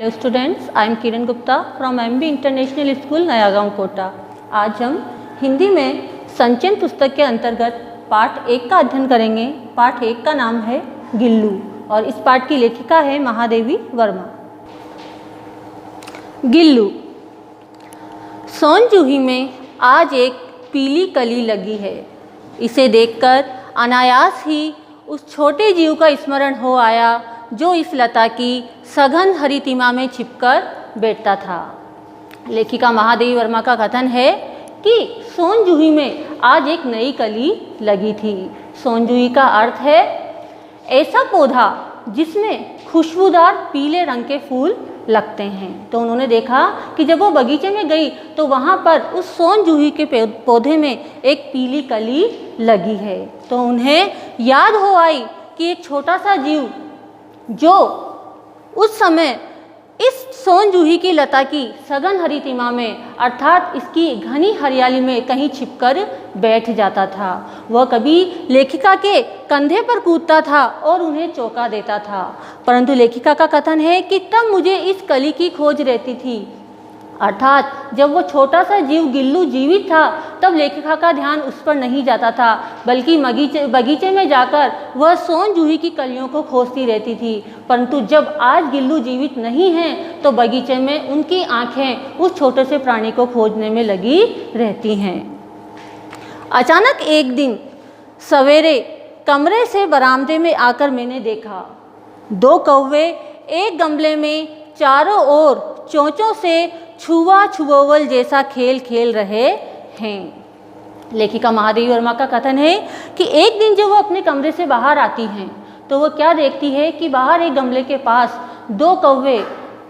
Hello students, I am Kiran Gupta from MB international school नया गांव कोटा। आज हम हिंदी में संचयन पुस्तक के अंतर्गत पाठ 1 का अध्ययन करेंगे। पाठ 1 का नाम है गिल्लू और इस पाठ की लेखिका है महादेवी वर्मा। गिल्लू। सोनजूही में आज एक पीली कली लगी है। इसे देखकर अनायास ही उस छोटे जीव का स्मरण हो आया जो इस लता की सघन हरितिमा में छिपकर बैठता था। लेखिका महादेवी वर्मा का कथन है कि सोनजूही में आज एक नई कली लगी थी। सोनजूही का अर्थ है ऐसा पौधा जिसमें खुशबूदार पीले रंग के फूल लगते हैं। तो उन्होंने देखा कि जब वो बगीचे में गई तो वहाँ पर उस सोनजूही के पौधे में एक पीली कली लगी है। तो उन्हें याद हो आई कि एक छोटा सा जीव जो उस समय इस सोनजूही की लता की सघन हरितिमा में अर्थात इसकी घनी हरियाली में कहीं छिपकर बैठ जाता था। वह कभी लेखिका के कंधे पर कूदता था और उन्हें चौंका देता था। परंतु लेखिका का कथन है कि तब मुझे इस कली की खोज रहती थी। अर्थात जब वो छोटा सा जीव गिल्लू जीवित था तब लेखिका का ध्यान उस पर नहीं जाता था, बल्कि बगीचे में जाकर वह सोनजूही की कलियों को खोजती रहती थी। परंतु जब आज गिल्लू जीवित नहीं है तो बगीचे में उनकी आंखें उस छोटे से प्राणी को खोजने में लगी रहती हैं। अचानक एक दिन सवेरे कमरे से बरामदे में आकर मैंने देखा 2 कौवे एक गमले में चारों ओर चोंचों से छुआ छुओवल जैसा खेल खेल रहे हैं। लेखिका महादेवी वर्मा का कथन है कि एक दिन जब वो अपने कमरे से बाहर आती हैं तो वो क्या देखती है कि बाहर एक गमले के पास 2 कौवे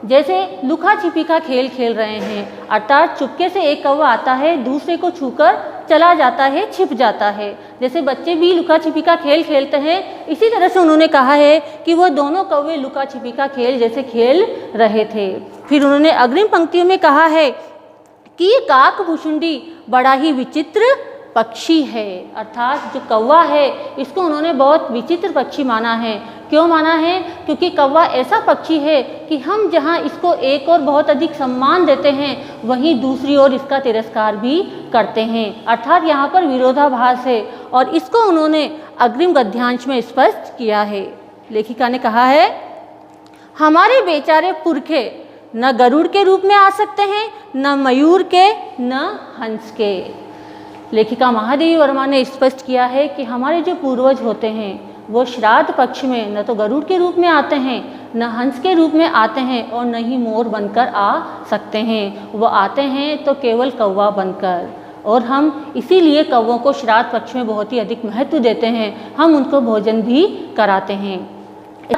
जैसे लुका छिपी का खेल खेल रहे हैं। अर्थात चुपके से एक कौवा आता है, दूसरे को छूकर चला जाता है, छिप जाता है। जैसे बच्चे भी लुका छिपी का खेल खेलते हैं, इसी तरह से उन्होंने कहा है कि वो दोनों कौवे लुका छिपी का खेल जैसे खेल रहे थे। फिर उन्होंने अग्रिम पंक्तियों में कहा है कि ये काकभुशुंडी बड़ा ही विचित्र पक्षी है। अर्थात जो कौवा है इसको उन्होंने बहुत विचित्र पक्षी माना है। क्यों माना है? क्योंकि कौवा ऐसा पक्षी है कि हम जहाँ इसको एक और बहुत अधिक सम्मान देते हैं वहीं दूसरी ओर इसका तिरस्कार भी करते हैं। अर्थात यहाँ पर विरोधाभास है और इसको उन्होंने अग्रिम गद्यांश में स्पष्ट किया है। लेखिका ने कहा है, हमारे बेचारे पुरखे न गरुड़ के रूप में आ सकते हैं, न मयूर के, न हंस के। लेखिका महादेवी वर्मा ने स्पष्ट किया है कि हमारे जो पूर्वज होते हैं वो श्राद्ध पक्ष में न तो गरुड़ के रूप में आते हैं, न हंस के रूप में आते हैं और न ही मोर बनकर आ सकते हैं। वो आते हैं तो केवल कौवा बनकर, और हम इसीलिए कौवों को श्राद्ध पक्ष में बहुत ही अधिक महत्व देते हैं। हम उनको भोजन भी कराते हैं।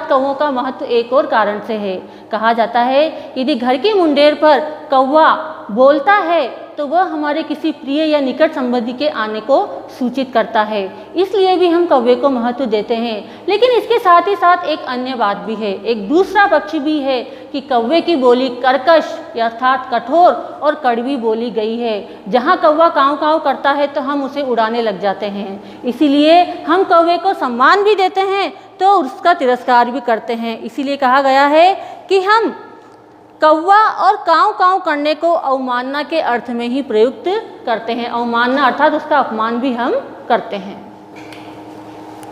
कौवों का महत्व एक और कारण से है। कहा जाता है यदि घर की मुंडेर पर कौवा बोलता है तो वह हमारे किसी प्रिय या निकट संबंधी के आने को सूचित करता है, इसलिए भी हम कौवे को महत्व देते हैं। लेकिन इसके साथ ही साथ एक अन्य बात भी है, एक दूसरा पक्ष भी है कि कौवे की बोली कर्कश अर्थात कठोर और कड़वी बोली गई है। जहाँ कौवा काँव काँव करता है तो हम उसे उड़ाने लग जाते हैं। इसीलिए हम कौवे को सम्मान भी देते हैं तो उसका तिरस्कार भी करते हैं। इसीलिए कहा गया है कि हम कौवा और काँव काँव करने को अवमानना के अर्थ में ही प्रयुक्त करते हैं। अवमानना अर्थात उसका अपमान भी हम करते हैं।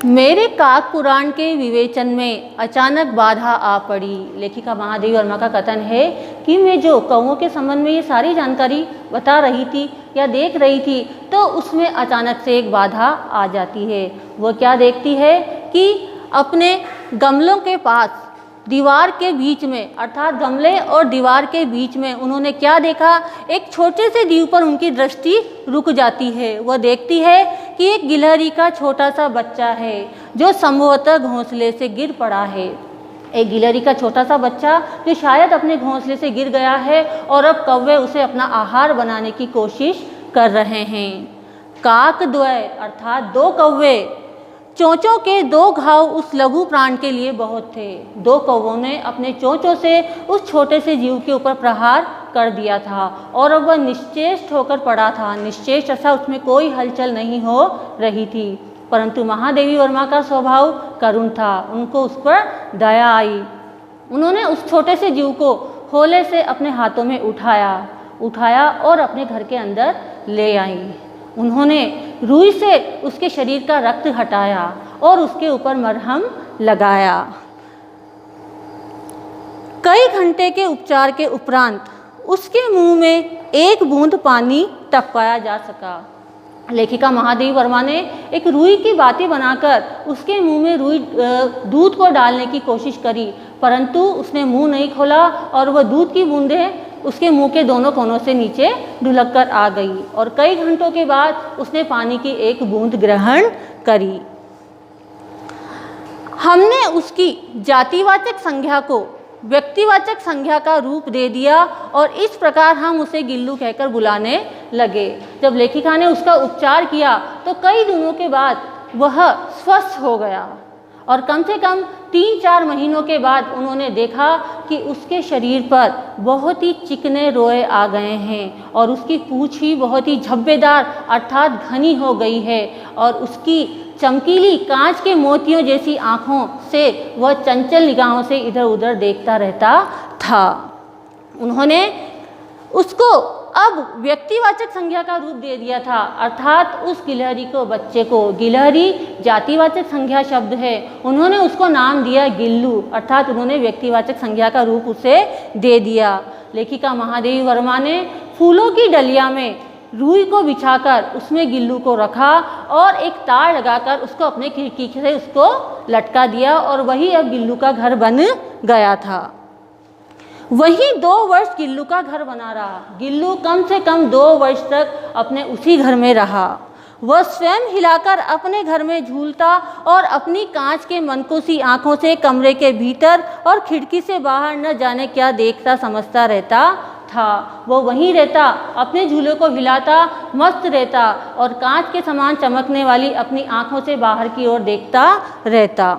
मेरे काक पुराण के विवेचन में अचानक बाधा आ पड़ी। लेखिका महादेवी वर्मा का कथन है कि मैं जो कौवों के संबंध में ये सारी जानकारी बता रही थी या देख रही थी तो उसमें अचानक से एक बाधा आ जाती है। वो क्या देखती है कि अपने गमलों के पास दीवार के बीच में अर्थात गमले और दीवार के बीच में उन्होंने क्या देखा, एक छोटे से जीव पर उनकी दृष्टि रुक जाती है। वह देखती है कि एक गिलहरी का छोटा सा बच्चा है जो संभवतः घोंसले से गिर पड़ा है। एक गिलहरी का छोटा सा बच्चा जो शायद अपने घोंसले से गिर गया है और अब कौवे उसे अपना आहार बनाने की कोशिश कर रहे हैं। काकद्वय अर्थात 2 कौवे, चोंचों के 2 घाव उस लघु प्राण के लिए बहुत थे। 2 कौवों ने अपने चोंचों से उस छोटे से जीव के ऊपर प्रहार कर दिया था और अब वह निश्चेष्ट होकर पड़ा था। निश्चेष्ट ऐसा उसमें कोई हलचल नहीं हो रही थी। परंतु महादेवी वर्मा का स्वभाव करुण था, उनको उस पर दया आई। उन्होंने उस छोटे से जीव को हौले से अपने हाथों में उठाया और अपने घर के अंदर ले आई। उन्होंने रुई से उसके शरीर का रक्त हटाया और उसके ऊपर मरहम लगाया। कई घंटे के उपचार के उपरांत उसके मुंह में एक बूंद पानी तक पाया जा सका। लेखिका महादेवी वर्मा ने एक रुई की बाती बनाकर उसके मुंह में दूध को डालने की कोशिश करी, परंतु उसने मुंह नहीं खोला और वह दूध की बूंदें उसके मुंह के दोनों कोनों से नीचे ढुलक कर आ गई और कई घंटों के बाद उसने पानी की एक बूंद ग्रहण करी। हमने उसकी जातिवाचक संज्ञा को व्यक्तिवाचक संज्ञा का रूप दे दिया और इस प्रकार हम उसे गिल्लू कहकर बुलाने लगे। जब लेखिका ने उसका उपचार किया तो कई दिनों के बाद वह स्वस्थ हो गया और कम से कम 3-4 महीनों के बाद उन्होंने देखा कि उसके शरीर पर बहुत ही चिकने रोए आ गए हैं और उसकी पूँछ ही बहुत ही झब्बेदार अर्थात घनी हो गई है और उसकी चमकीली कांच के मोतियों जैसी आँखों से वह चंचल निगाहों से इधर उधर देखता रहता था। उन्होंने उसको अब व्यक्तिवाचक संज्ञा का रूप दे दिया था, अर्थात उस गिलहरी को, बच्चे को, गिलहरी जातिवाचक संज्ञा शब्द है, उन्होंने उसको नाम दिया गिल्लू, अर्थात उन्होंने व्यक्तिवाचक संज्ञा का रूप उसे दे दिया। लेखिका महादेवी वर्मा ने फूलों की डलिया में रुई को बिछाकर उसमें गिल्लू को रखा और एक तार लगाकर उसको अपने खिड़की से उसको लटका दिया और वही अब गिल्लू का घर बन गया था। वही 2 वर्ष गिल्लू का घर बना रहा। गिल्लू कम से कम 2 वर्ष तक अपने उसी घर में रहा। वह स्वयं हिलाकर अपने घर में झूलता और अपनी कांच के मनकोसी आंखों से कमरे के भीतर और खिड़की से बाहर न जाने क्या देखता समझता रहता था। वो वहीं रहता, अपने झूले को हिलाता, मस्त रहता और कांच के समान चमकने वाली अपनी आंखों से बाहर की ओर देखता रहता,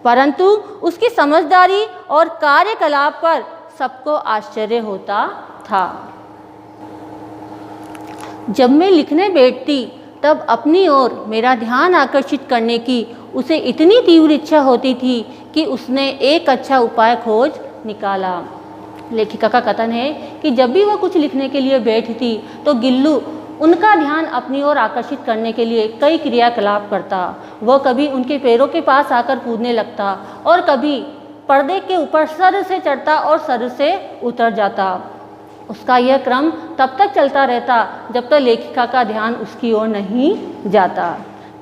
परंतु उसकी समझदारी और कार्यकलाप पर सबको आश्चर्य होता था। जब मैं लिखने बैठती तब अपनी ओर मेरा ध्यान आकर्षित करने की उसे इतनी तीव्र इच्छा होती थी कि उसने एक अच्छा उपाय खोज निकाला। लेखिका का कथन है कि जब भी वह कुछ लिखने के लिए बैठती तो गिल्लू उनका ध्यान अपनी ओर आकर्षित करने के लिए कई क्रियाकलाप करता। वह कभी उनके पैरों के पास आकर कूदने लगता और कभी पर्दे के ऊपर सर से चढ़ता और सर से उतर जाता। उसका यह क्रम तब तक चलता रहता जब तक लेखिका का ध्यान उसकी ओर नहीं जाता।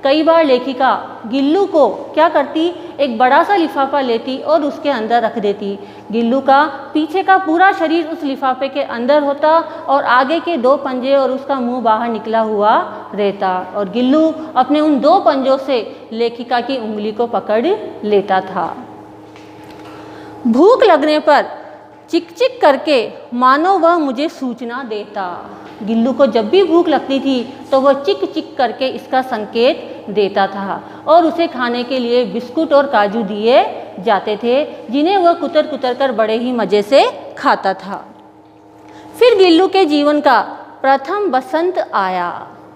कई बार लेखिका गिल्लू को क्या करती, एक बड़ा सा लिफाफा लेती और उसके अंदर रख देती। गिल्लू का पीछे का पूरा शरीर उस लिफाफे के अंदर होता और आगे के 2 पंजे और उसका मुंह बाहर निकला हुआ रहता और गिल्लू अपने उन 2 पंजों से लेखिका की उंगली को पकड़ लेता था। भूख लगने पर चिक चिक करके मानो वह मुझे सूचना देता। गिल्लू को जब भी भूख लगती थी तो वह चिक चिक करके इसका संकेत देता था और उसे खाने के लिए बिस्कुट और काजू दिए जाते थे, जिन्हें वह कुतर कुतर कर बड़े ही मज़े से खाता था। फिर गिल्लू के जीवन का प्रथम बसंत आया,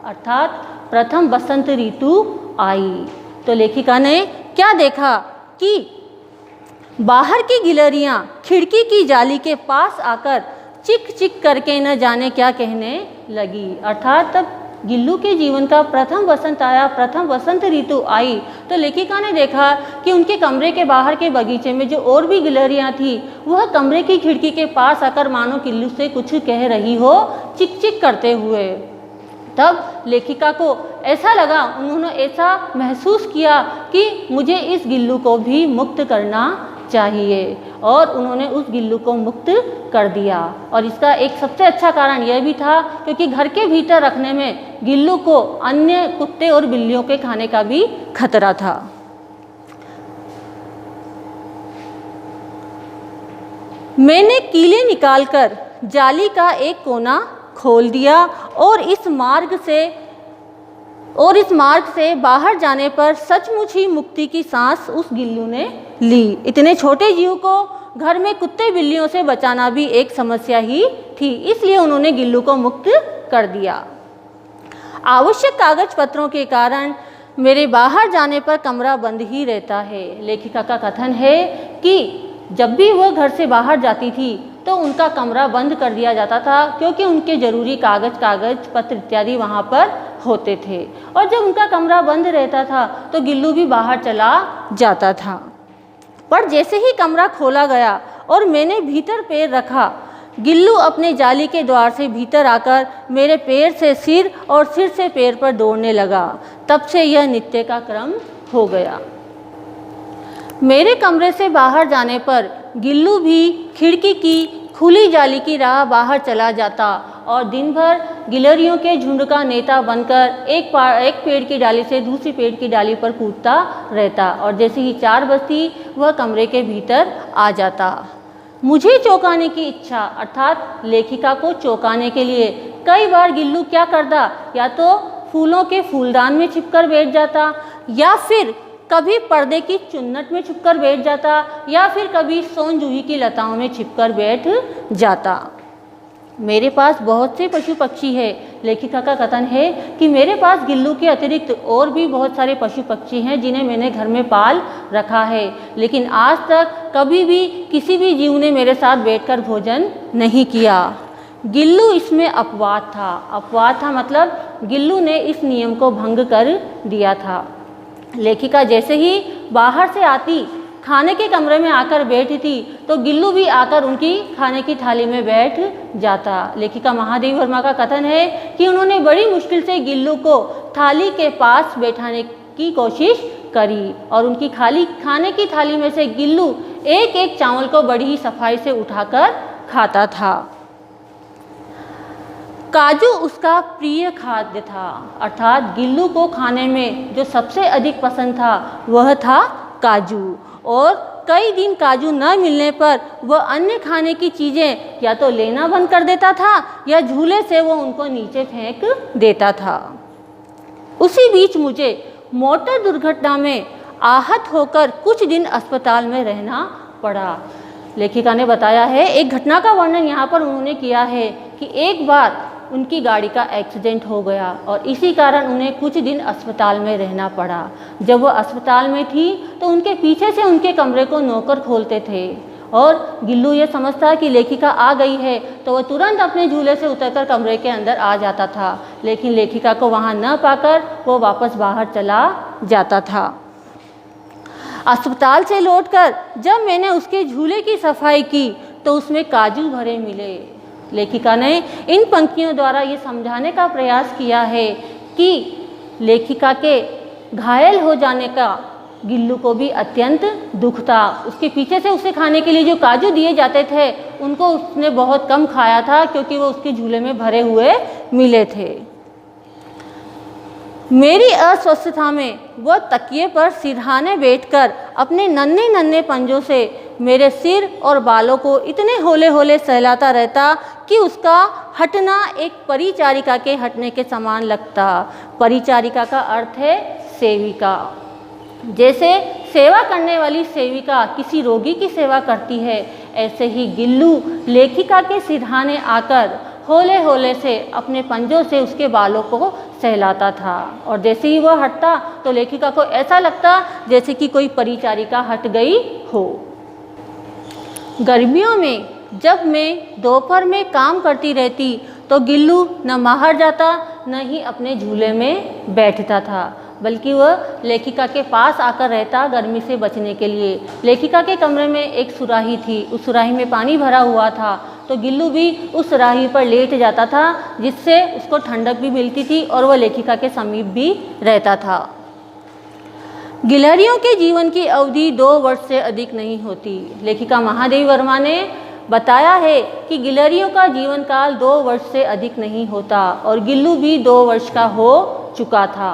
अर्थात प्रथम बसंत ऋतु आई। तो लेखिका ने क्या देखा कि बाहर की गिलहरियाँ खिड़की की जाली के पास आकर चिक चिक करके न जाने क्या कहने लगी, अर्थात तब गिल्लू के जीवन का प्रथम वसंत आया, प्रथम वसंत ऋतु आई। तो लेखिका ने देखा कि उनके कमरे के बाहर के बगीचे में जो और भी गिलहरियाँ थी वह कमरे की खिड़की के पास आकर मानो गिल्लू से कुछ कह रही हो, चिक चिक करते हुए। तब लेखिका को ऐसा लगा, उन्होंने ऐसा महसूस किया कि मुझे इस गिल्लू को भी मुक्त करना चाहिए और उन्होंने उस गिल्लू को मुक्त कर दिया। और इसका एक सबसे अच्छा कारण यह भी था क्योंकि घर के भीतर रखने में गिल्लू को अन्य कुत्ते और बिल्लियों के खाने का भी खतरा था। मैंने कीले निकालकर जाली का एक कोना खोल दिया और इस मार्ग से बाहर जाने पर सचमुच ही मुक्ति की सांस उस गिल्लू ने ली। इतने छोटे जीव को घर में कुत्ते बिल्लियों से बचाना भी एक समस्या ही थी, इसलिए उन्होंने गिल्लू को मुक्त कर दिया। आवश्यक कागज पत्रों के कारण मेरे बाहर जाने पर कमरा बंद ही रहता है। लेखिका का कथन है कि जब भी वह घर से बाहर जाती थी तो तो उनका कमरा बंद कर दिया जाता था, क्योंकि उनके ज़रूरी कागज़ पत्र इत्यादि वहाँ पर होते थे। और जब उनका कमरा बंद रहता था तो गिल्लू भी बाहर चला जाता था। पर जैसे ही कमरा खोला गया और मैंने भीतर पैर रखा, गिल्लू अपने जाली के द्वार से भीतर आकर मेरे पैर से सिर और सिर से पैर पर दौड़ने लगा। तब से यह नित्य का क्रम हो गया। मेरे कमरे से बाहर जाने पर गिल्लू भी खिड़की की खुली जाली की राह बाहर चला जाता और दिन भर गिलहरियों के झुंड का नेता बनकर एक पेड़ की डाली से दूसरी पेड़ की डाली पर कूदता रहता, और जैसे ही 4 बजती वह कमरे के भीतर आ जाता। मुझे चौंकाने की इच्छा अर्थात लेखिका को चौंकाने के लिए कई बार गिल्लू क्या करता, या तो फूलों के फूलदान में छिपकर बैठ जाता, या फिर कभी पर्दे की चुन्नट में छिपकर बैठ जाता, या फिर कभी सोन जूही की लताओं में छिपकर बैठ जाता। मेरे पास बहुत से पशु पक्षी हैं। लेखिका का कथन है कि मेरे पास गिल्लू के अतिरिक्त और भी बहुत सारे पशु पक्षी हैं जिन्हें मैंने घर में पाल रखा है, लेकिन आज तक कभी भी किसी भी जीव ने मेरे साथ बैठकर भोजन नहीं किया। गिल्लू इसमें अपवाद था। अपवाद था मतलब गिल्लू ने इस नियम को भंग कर दिया था। लेखिका जैसे ही बाहर से आती, खाने के कमरे में आकर बैठती, तो गिल्लू भी आकर उनकी खाने की थाली में बैठ जाता। लेखिका महादेवी वर्मा का कथन है कि उन्होंने बड़ी मुश्किल से गिल्लू को थाली के पास बैठाने की कोशिश करी और उनकी खाने की थाली में से गिल्लू एक एक चावल को बड़ी ही सफाई से उठाकर खाता था। काजू उसका प्रिय खाद्य था, अर्थात गिल्लू को खाने में जो सबसे अधिक पसंद था वह था काजू, और कई दिन काजू न मिलने पर वह अन्य खाने की चीज़ें या तो लेना बंद कर देता था या झूले से वो उनको नीचे फेंक देता था। उसी बीच मुझे मोटर दुर्घटना में आहत होकर कुछ दिन अस्पताल में रहना पड़ा। लेखिका ने बताया है, एक घटना का वर्णन यहाँ पर उन्होंने किया है कि एक बार उनकी गाड़ी का एक्सीडेंट हो गया और इसी कारण उन्हें कुछ दिन अस्पताल में रहना पड़ा। जब वो अस्पताल में थी तो उनके पीछे से उनके कमरे को नौकर खोलते थे और गिल्लू ये समझता कि लेखिका आ गई है तो वह तुरंत अपने झूले से उतरकर कमरे के अंदर आ जाता था, लेकिन लेखिका को वहाँ न पाकर वो वापस बाहर चला जाता था। अस्पताल से लौटकर जब मैंने उसके झूले की सफाई की तो उसमें काजू भरे मिले। लेखिका ने इन पंक्तियों द्वारा ये समझाने का प्रयास किया है कि लेखिका के घायल हो जाने का गिल्लू को भी अत्यंत दुख था। उसके पीछे से उसे खाने के लिए जो काजू दिए जाते थे उनको उसने बहुत कम खाया था क्योंकि वो उसके झूले में भरे हुए मिले थे। मेरी अस्वस्थता में वह तकिए पर सिरहाने बैठकर अपने नन्हे नन्हे पंजों से मेरे सिर और बालों को इतने होले होले सहलाता रहता कि उसका हटना एक परिचारिका के हटने के समान लगता। परिचारिका का अर्थ है सेविका। जैसे सेवा करने वाली सेविका किसी रोगी की सेवा करती है, ऐसे ही गिल्लू लेखिका के सिरहाने आकर होले होले से अपने पंजों से उसके बालों को सहलाता था और जैसे ही वह हटता तो लेखिका को ऐसा लगता जैसे कि कोई परिचारिका हट गई हो। गर्मियों में जब मैं दोपहर में काम करती रहती तो गिल्लू न बाहर जाता न ही अपने झूले में बैठता था, बल्कि वह लेखिका के पास आकर रहता गर्मी से बचने के लिए। लेखिका के कमरे में एक सुराही थी, उस सुराही में पानी भरा हुआ था तो गिल्लू भी उस सुराही पर लेट जाता था जिससे उसको ठंडक भी मिलती थी और वह लेखिका के समीप भी रहता था। गिलहरियों के जीवन की अवधि 2 वर्ष से अधिक नहीं होती। लेखिका महादेवी वर्मा ने बताया है कि गिलहरियों का जीवन काल 2 वर्ष से अधिक नहीं होता और गिल्लू भी 2 वर्ष का हो चुका था।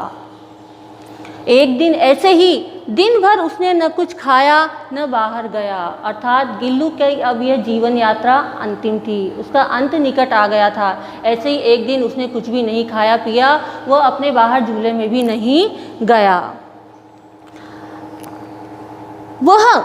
एक दिन ऐसे ही दिन भर उसने न कुछ खाया न बाहर गया, अर्थात गिल्लू की अब यह जीवन यात्रा अंतिम थी, उसका अंत निकट आ गया था। ऐसे ही एक दिन उसने कुछ भी नहीं खाया पिया, वह अपने बाहर झूले में भी नहीं गया। वह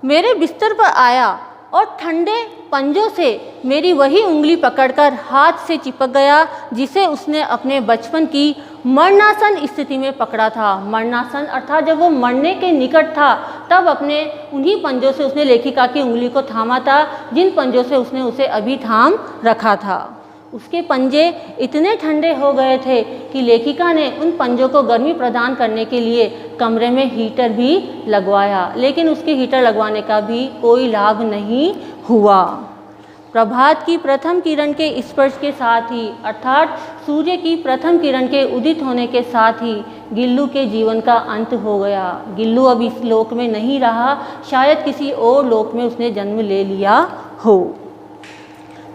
मेरे बिस्तर पर आया और ठंडे पंजों से मेरी वही उंगली पकड़कर हाथ से चिपक गया जिसे उसने अपने बचपन की मरणासन स्थिति में पकड़ा था। मरणासन अर्थात जब वो मरने के निकट था तब अपने उन्हीं पंजों से उसने लेखिका की उंगली को थामा था, जिन पंजों से उसने उसे अभी थाम रखा था। उसके पंजे इतने ठंडे हो गए थे कि लेखिका ने उन पंजों को गर्मी प्रदान करने के लिए कमरे में हीटर भी लगवाया, लेकिन उसके हीटर लगवाने का भी कोई लाभ नहीं हुआ। प्रभात की प्रथम किरण के स्पर्श के साथ ही अर्थात सूर्य की प्रथम किरण के उदित होने के साथ ही गिल्लू के जीवन का अंत हो गया। गिल्लू अब इस लोक में नहीं रहा, शायद किसी और लोक में उसने जन्म ले लिया हो।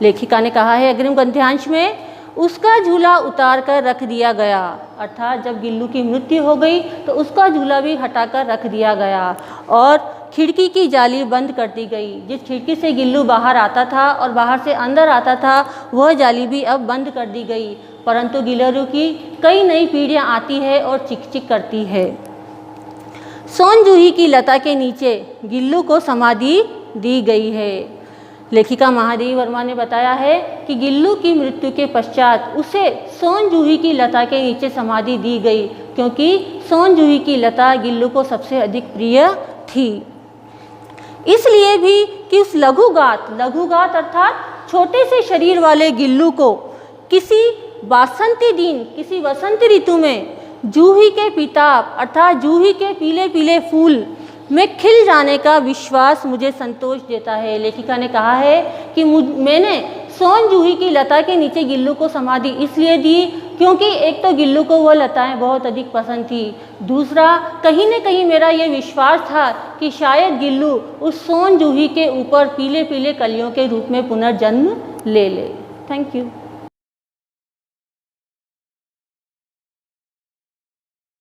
लेखिका ने कहा है अग्रिम गद्यांश में, उसका झूला उतार कर रख दिया गया, अर्थात जब गिल्लू की मृत्यु हो गई तो उसका झूला भी हटाकर रख दिया गया और खिड़की की जाली बंद कर दी गई। जिस खिड़की से गिल्लू बाहर आता था और बाहर से अंदर आता था वह जाली भी अब बंद कर दी गई, परंतु गिल्लू की कई नई पीढ़ियाँ आती है और चिक-चिक करती है। सोन जूही की लता के नीचे गिल्लू को समाधि दी गई है। लेखिका महादेवी वर्मा ने बताया है कि गिल्लू की मृत्यु के पश्चात उसे सोन जूही की लता के नीचे समाधि दी गई, क्योंकि सोन जूही की लता गिल्लू को सबसे अधिक प्रिय थी। इसलिए भी कि उस लघुगात अर्थात छोटे से शरीर वाले गिल्लू को किसी वासंती दिन, किसी वसंत ऋतु में जूही के पीताप अर्थात जूही के पीले पीले फूल में खिल जाने का विश्वास मुझे संतोष देता है। लेखिका ने कहा है कि मैंने सोन जूही की लता के नीचे गिल्लू को समाधि इसलिए दी क्योंकि एक तो गिल्लू को वह लताएं बहुत अधिक पसंद थी, दूसरा कहीं न कहीं मेरा ये विश्वास था कि शायद गिल्लू उस सोन जूही के ऊपर पीले पीले कलियों के रूप में पुनर्जन्म ले ले। Thank you.